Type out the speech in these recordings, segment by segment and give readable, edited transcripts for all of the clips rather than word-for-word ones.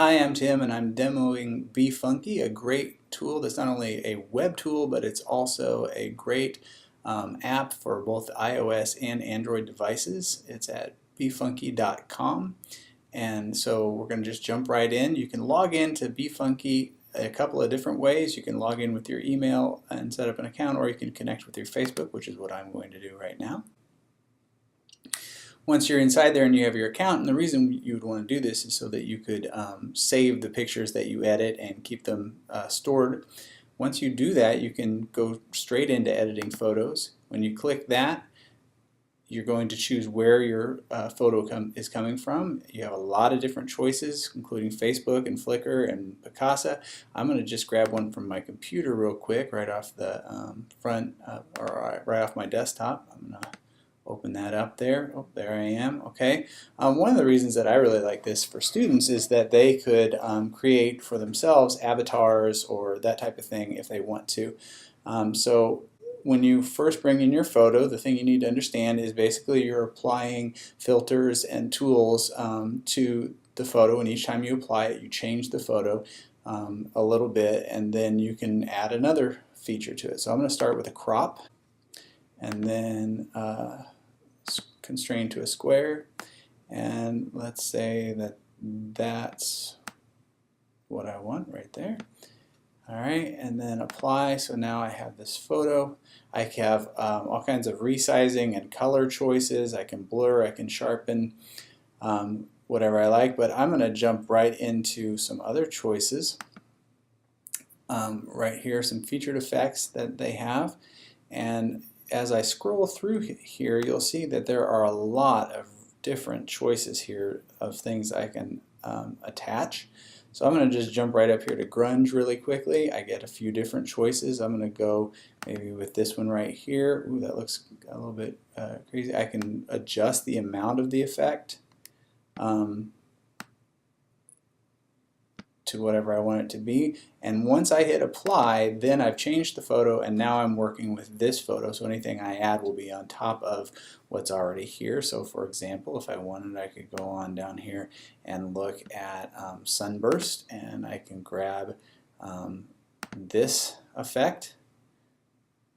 Hi, I'm Tim and I'm demoing BeFunky, a great tool that's not only a web tool, but it's also a great app for both iOS and Android devices. It's at befunky.com, and so we're going to just jump right in. You can log in to BeFunky a couple of different ways. You can log in with your email and set up an account, or you can connect with your Facebook, which is what I'm going to do right now. Once you're inside there and you have your account, and the reason you would want to do this is so that you could save the pictures that you edit and keep them stored. Once you do that, you can go straight into editing photos. When you click that, you're going to choose where your photo is coming from. You have a lot of different choices, including Facebook and Flickr and Picasa. I'm going to just grab one from my computer real quick, right off the right off my desktop. I'm going to open that up there. Oh, there I am. Okay. One of the reasons that I really like this for students is that they could create for themselves avatars or that type of thing if they want to. So when you first bring in your photo, the thing you need to understand is basically you're applying filters and tools to the photo, and each time you apply it, you change the photo a little bit, and then you can add another feature to it. So I'm going to start with a crop, and then constrain to a square, and let's say that that's what I want right there. Alright, and then apply. So now I have this photo. I have all kinds of resizing and color choices. I can blur, I can sharpen, whatever I like, but I'm going to jump right into some other choices. Right here, some featured effects that they have, and as I scroll through here, you'll see that there are a lot of different choices here of things I can attach. So I'm going to just jump right up here to grunge really quickly. I get a few different choices. I'm going to go maybe with this one right here. Ooh, that looks a little bit crazy. I can adjust the amount of the effect to whatever I want it to be, and once I hit apply, then I've changed the photo, and now I'm working with this photo, so anything I add will be on top of what's already here. So for example, if I wanted, I could go on down here and look at sunburst, and I can grab this effect,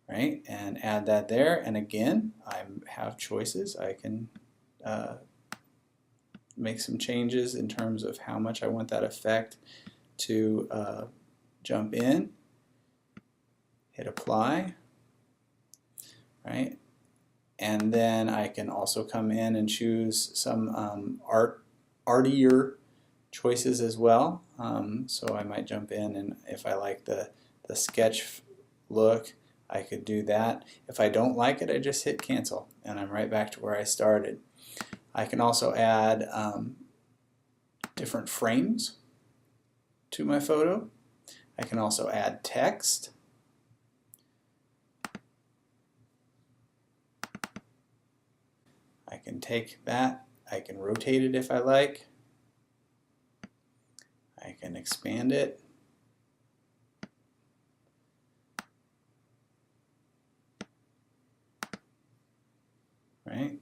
right, and add that there, and again I have choices. I can make some changes in terms of how much I want that effect to jump in, hit apply, right, and then I can also come in and choose some artier choices as well. So I might jump in, and if I like the sketch look, I could do that. If I don't like it, I just hit cancel, and I'm right back to where I started. I can also add different frames to my photo. I can also add text. I can take that, I can rotate it if I like. I can expand it. Right?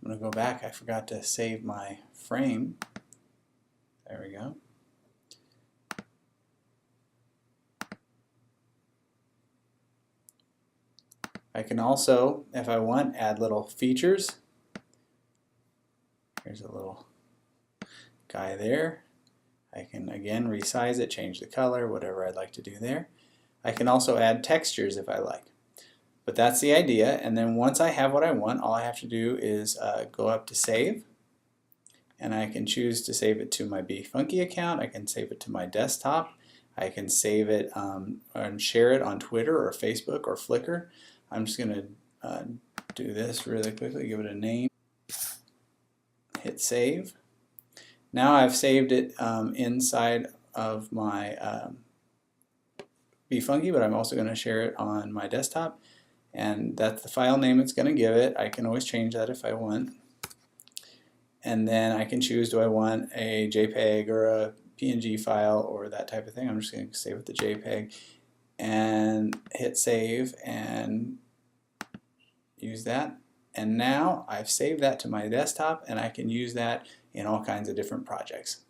I'm going to go back. I forgot to save my frame. There we go. I can also, if I want, add little features. Here's a little guy there. I can again resize it, change the color, whatever I'd like to do there. I can also add textures if I like. But that's the idea, and then once I have what I want, all I have to do is go up to save, and I can choose to save it to my BeFunky account. I can save it to my desktop. I can save it and share it on Twitter or Facebook or Flickr. I'm just going to do this really quickly, give it a name, hit save. Now I've saved it inside of my BeFunky, but I'm also going to share it on my desktop, and that's the file name it's going to give it. I can always change that if I want. And then I can choose, do I want a JPEG or a PNG file or that type of thing. I'm just going to save with the JPEG and hit save and use that. And now I've saved that to my desktop, and I can use that in all kinds of different projects.